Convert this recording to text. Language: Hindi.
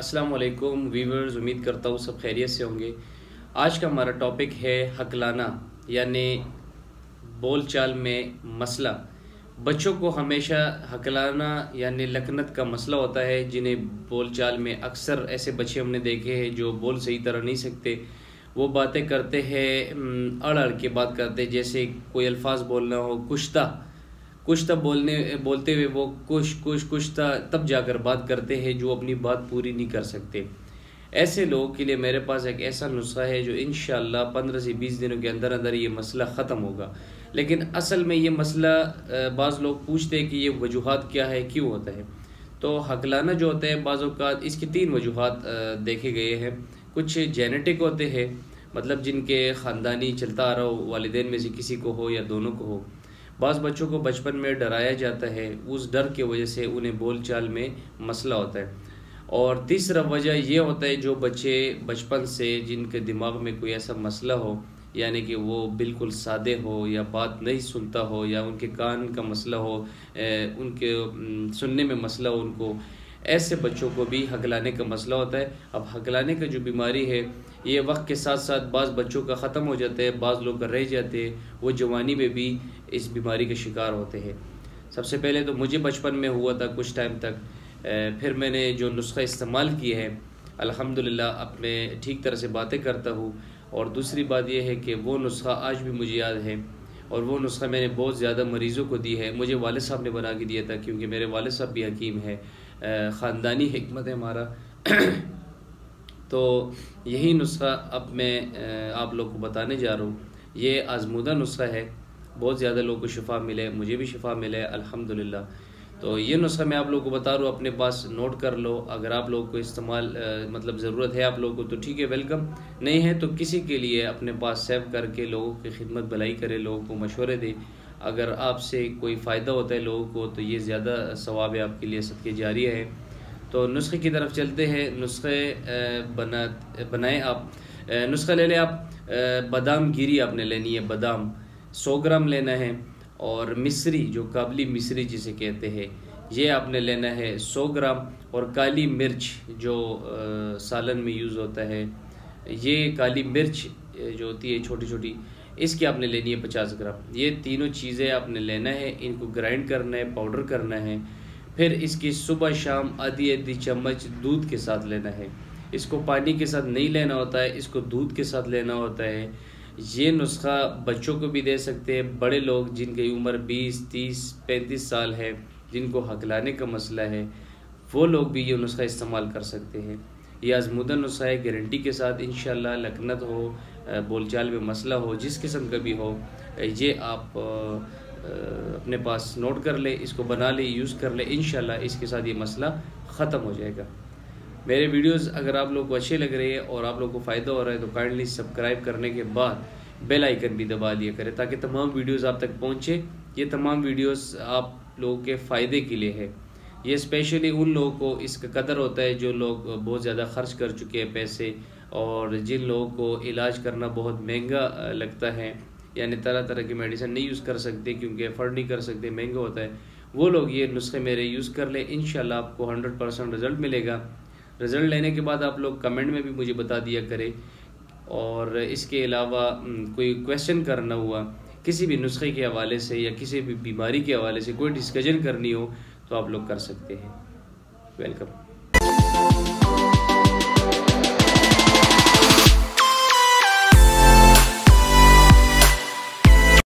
अस्सलाम वालेकुम वीवर्स, उम्मीद करता हूँ सब खैरियत से होंगे। आज का हमारा टॉपिक है हकलाना, यानी बोल चाल में मसला। बच्चों को हमेशा हकलाना यानी लकनत का मसला होता है, जिन्हें बोल चाल में अक्सर ऐसे बच्चे हमने देखे हैं जो बोल सही तरह नहीं सकते। वो बातें करते हैं, अड़ अड़ के बात करते हैं, जैसे कोई अल्फाज बोलना हो, कुश्ता बोलते हुए वो कुश्ता तब जाकर बात करते हैं जो अपनी बात पूरी नहीं कर सकते। ऐसे लोगों के लिए मेरे पास एक ऐसा नुस्खा है जो इंशाअल्लाह 15 से 20 दिनों के अंदर अंदर ये मसला ख़त्म होगा। लेकिन असल में ये मसला बाज़ लोग पूछते हैं कि ये वजूहात क्या है, क्यों होता है। तो हकलाना जो होता है बाज़ औक़ात इसकी 3 वजूहात देखे गए हैं। कुछ जेनेटिक होते हैं, मतलब जिनके ख़ानदानी चलता आ रहा हो, वालिदैन में से किसी को हो या दोनों को हो। बाज़ बच्चों को बचपन में डराया जाता है, उस डर की वजह से उन्हें बोल चाल में मसला होता है। और तीसरा वजह ये होता है जो बच्चे बचपन से जिनके दिमाग में कोई ऐसा मसला हो, यानी कि वो बिल्कुल सादे हो या बात नहीं सुनता हो या उनके कान का मसला हो, उनके सुनने में मसला हो उनको, ऐसे बच्चों को भी हकलाने का मसला होता है। अब हकलाने का जो बीमारी है ये वक्त के साथ साथ बाज़ बच्चों का ख़त्म हो जाता है, बाज़ लोग रह जाते हैं, वो जवानी में भी इस बीमारी के शिकार होते हैं। सबसे पहले तो मुझे बचपन में हुआ था कुछ टाइम तक, फिर मैंने जो नुस्खा इस्तेमाल किए हैं अल्हम्दुलिल्लाह अब मैं ठीक तरह से बातें करता हूँ। और दूसरी बात यह है कि वो नुस्खा आज भी मुझे याद है, और वो नुस्खा मैंने बहुत ज़्यादा मरीज़ों को दी है। मुझे वालिद साहब ने बना के दिया था, क्योंकि मेरे वालिद साहब भी हकीम है, ख़ानदानी हिकमत है हमारा। तो यही नुस्खा अब मैं आप लोग को बताने जा रहा हूँ। ये आज़मूदा नुस्खा है, बहुत ज़्यादा लोगों को शिफा मिले, मुझे भी शिफा मिले अल्हम्दुलिल्लाह। तो ये नुस्खा मैं आप लोगों को बता रहा हूँ, अपने पास नोट कर लो। अगर आप लोगों को इस्तेमाल मतलब ज़रूरत है आप लोगों को तो ठीक है, वेलकम। नहीं है तो किसी के लिए अपने पास सेव करके लोगों की खिदमत भलाई करे, लोगों को मशवरे दे। अगर आपसे कोई फ़ायदा होता है लोगों को तो ये ज़्यादा सवाब है आपके लिए, सदके जारिया है। तो नुस्खे की तरफ चलते हैं। नुस्खे बनाए आप, नुस्खा ले लें आप। बादाम गिरी आपने लेनी है, बादाम 100 ग्राम लेना है। और मिश्री, जो काबली मिश्री जिसे कहते हैं, ये आपने लेना है 100 ग्राम। और काली मिर्च जो सालन में यूज़ होता है, ये काली मिर्च जो होती है छोटी छोटी, इसकी आपने लेनी है 50 ग्राम। ये तीनों चीज़ें आपने लेना है, इनको ग्राइंड करना है, पाउडर करना है। फिर इसकी सुबह शाम आधी चम्मच दूध के साथ लेना है। इसको पानी के साथ नहीं लेना होता है, इसको दूध के साथ लेना होता है। ये नुस्खा बच्चों को भी दे सकते हैं, बड़े लोग जिनकी उम्र 20, 30, 35 साल है, जिनको हकलाने का मसला है, वो लोग भी ये नुस्खा इस्तेमाल कर सकते हैं। ये आज़मूदा नुस्खा है, गारंटी के साथ। इंशाल्लाह लकनत हो, बोलचाल में मसला हो, जिस किस्म का भी हो, ये आप अपने पास नोट कर ले, इसको बना ले, यूज़ कर ले। इंशाल्लाह इसके साथ ये मसला ख़त्म हो जाएगा। मेरे वीडियोस अगर आप लोग को अच्छे लग रहे हैं और आप लोग को फ़ायदा हो रहा है तो काइंडली सब्सक्राइब करने के बाद बेल आइकन भी दबा लिया करें, ताकि तमाम वीडियोस आप तक पहुंचे। ये तमाम वीडियोस आप लोगों के फ़ायदे के लिए है। ये स्पेशली उन लोगों को इसका कदर होता है जो लोग बहुत ज़्यादा ख़र्च कर चुके हैं पैसे, और जिन लोगों को इलाज करना बहुत महंगा लगता है, यानी तरह तरह की मेडिसिन नहीं यूज़ कर सकते क्योंकि अफोर्ड नहीं कर सकते, महंगा होता है, वो लोग ये नुस्खे मेरे यूज़ कर लें। इंशाल्लाह आपको 100% रिज़ल्ट मिलेगा। रिज़ल्ट लेने के बाद आप लोग कमेंट में भी मुझे बता दिया करें। और इसके अलावा कोई क्वेश्चन करना हुआ किसी भी नुस्खे के हवाले से या किसी भी बीमारी के हवाले से, कोई डिस्कशन करनी हो तो आप लोग कर सकते हैं। वेलकम।